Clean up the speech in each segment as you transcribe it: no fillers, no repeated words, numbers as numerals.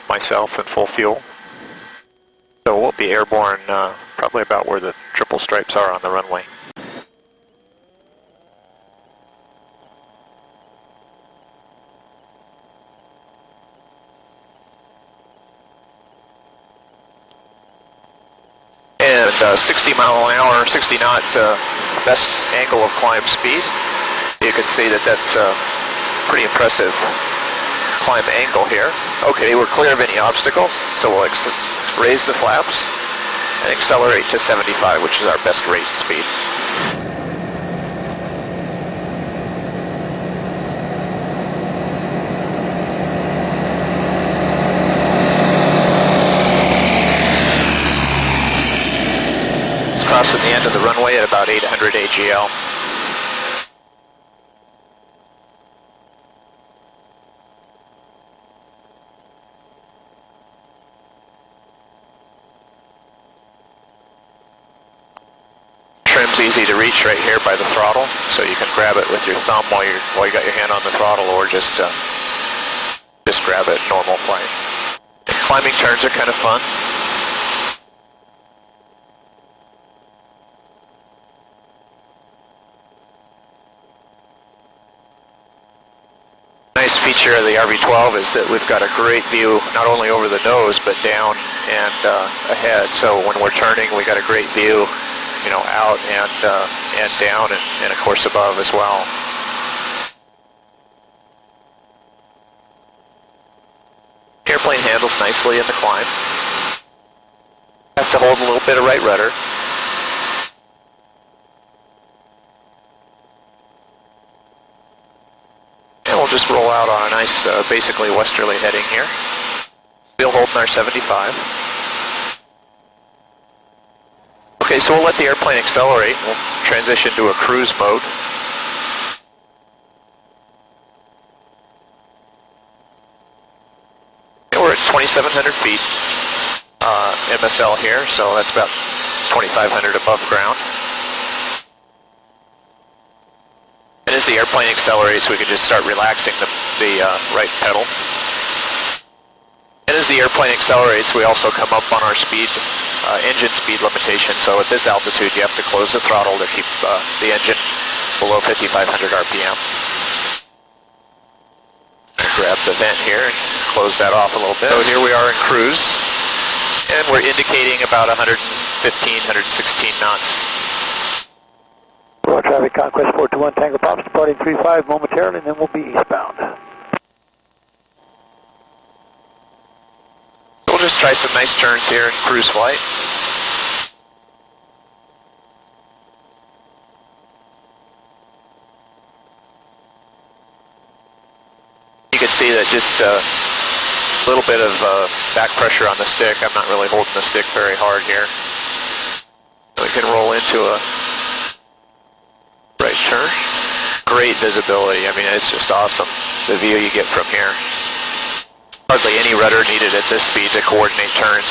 myself and full fuel. So we'll be airborne probably about where the triple stripes are on the runway. And 60 mile an hour, 60 knot best angle of climb speed. You can see that that's a pretty impressive climb angle here. Okay, we're clear of any obstacles, so we'll raise the flaps and accelerate to 75, which is our best rate speed. It's crossing the end of the runway at about 800 AGL. Trim's easy to reach right here by the throttle, so you can grab it with your thumb while you got your hand on the throttle, or just grab it normal flight. And climbing turns are kind of fun. Nice feature of the RV-12 is that we've got a great view not only over the nose but down and ahead. So when we're turning, we got a great view, you know, out and down and of course above as well. Airplane handles nicely in the climb. Have to hold a little bit of right rudder. And we'll just roll out on a nice, basically westerly heading here. Still holding our 75. Okay, so we'll let the airplane accelerate. We'll transition to a cruise mode. And we're at 2,700 feet MSL here, so that's about 2,500 above ground. And as the airplane accelerates, we can just start relaxing the right pedal. And as the airplane accelerates, we also come up on our speed, engine speed limitation. So at this altitude, you have to close the throttle to keep the engine below 5,500 RPM. Grab the vent here and close that off a little bit. So here we are in cruise, and we're indicating about 115, 116 knots. Traffic Conquest 421 Tango Pops departing 35 momentarily, and then we'll be eastbound. We'll just try some nice turns here in cruise flight. You can see that just a little bit of back pressure on the stick. I'm not really holding the stick very hard here. We can roll into a right turn. Great visibility. I mean, it's just awesome, the view you get from here. Hardly any rudder needed at this speed to coordinate turns.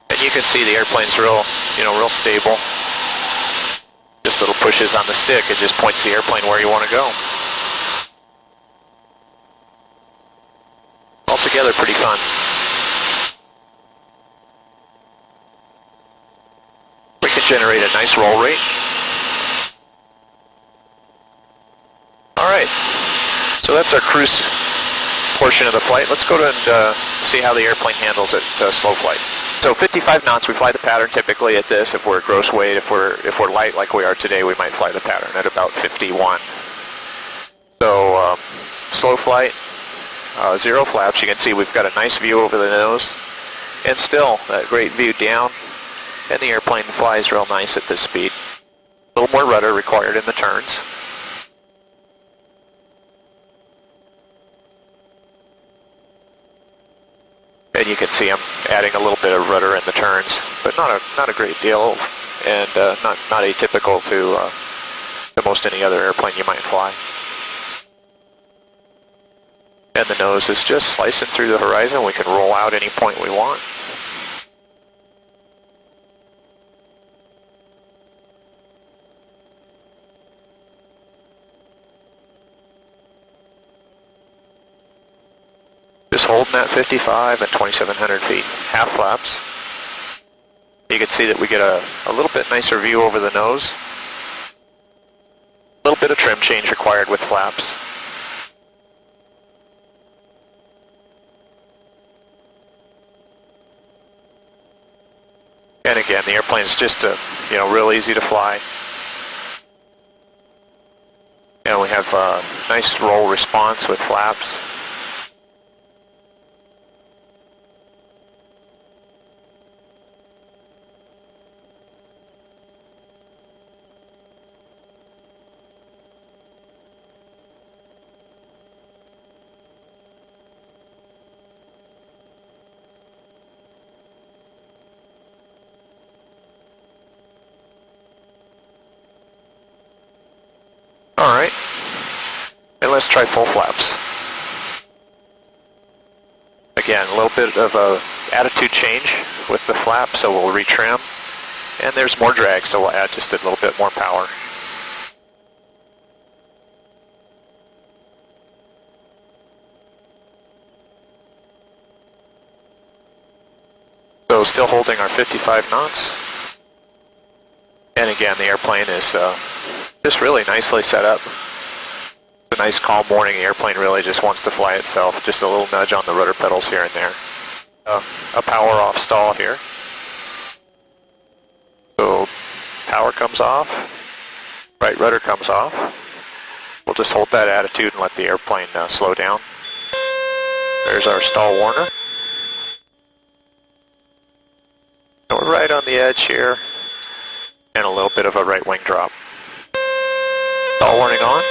And you can see the airplane's real stable. Just little pushes on the stick, it just points the airplane where you want to go. Altogether pretty fun. We can generate a nice roll rate. Alright, so that's our cruise portion of the flight. Let's go to and see how the airplane handles at slow flight. So 55 knots, we fly the pattern typically at this. If we're at gross weight, if we're light like we are today, we might fly the pattern at about 51. So slow flight, 0 flaps. You can see we've got a nice view over the nose, and still that great view down, and the airplane flies real nice at this speed. A little more rudder required in the turns. And you can see I'm adding a little bit of rudder in the turns, but not a great deal, and not atypical to most any other airplane you might fly. And the nose is just slicing through the horizon. We can roll out any point we want. holding at 55 and 2,700 feet, half flaps. You can see that we get a little bit nicer view over the nose. A little bit of trim change required with flaps. And again, the airplane is just real easy to fly. And we have a nice roll response with flaps. Alright, and let's try full flaps. Again, a little bit of a attitude change with the flap, so we'll retrim. And there's more drag, so we'll add just a little bit more power. So still holding our 55 knots. And again, the airplane is just really nicely set up. It's a nice calm morning. The airplane really just wants to fly itself. Just a little nudge on the rudder pedals here and there. A power off stall here. So power comes off, right rudder comes off. We'll just hold that attitude and let the airplane slow down. There's our stall warner. And we're right on the edge here. And a little bit of a right wing drop. Stall warning on.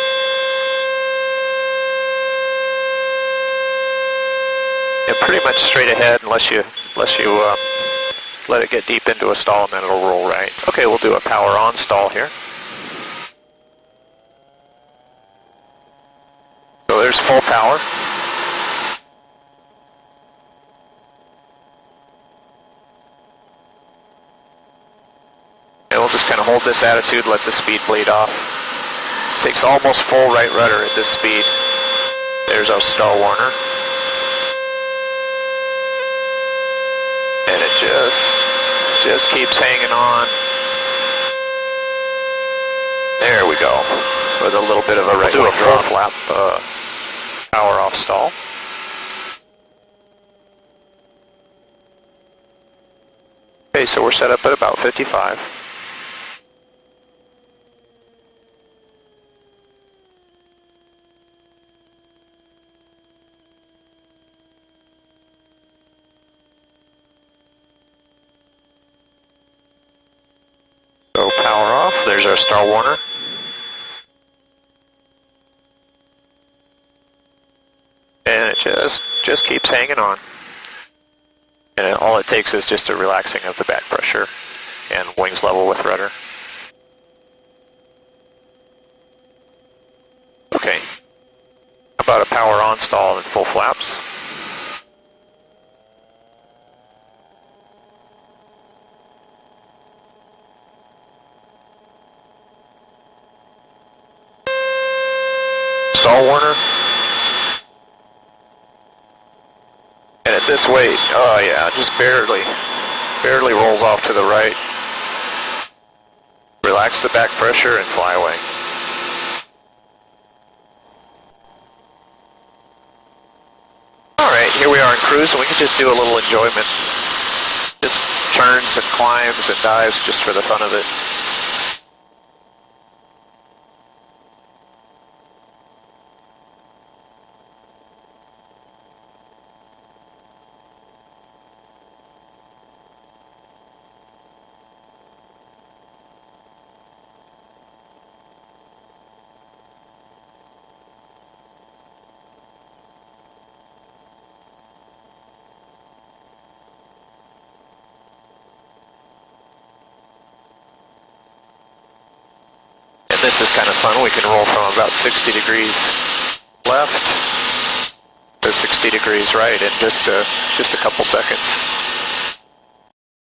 And pretty much straight ahead unless you let it get deep into a stall and then it'll roll right. Okay, we'll do a power on stall here. So there's full power. And we'll just kind of hold this attitude, let the speed bleed off. Takes almost full right rudder at this speed. There's our stall warner. And it just keeps hanging on. There we go. With a little bit of a right wing drop flap, power off stall. Okay, so we're set up at about 55. So power off, there's our stall warner. And it just keeps hanging on. And all it takes is just a relaxing of the back pressure and wings level with rudder. Okay. How about a power on stall and full flaps? Stall warner. And at this weight, oh yeah, just barely rolls off to the right. Relax the back pressure and fly away. Alright, here we are in cruise, and we can just do a little enjoyment. Just turns and climbs and dives just for the fun of it. This is kind of fun. We can roll from about 60 degrees left to 60 degrees right in just a couple seconds.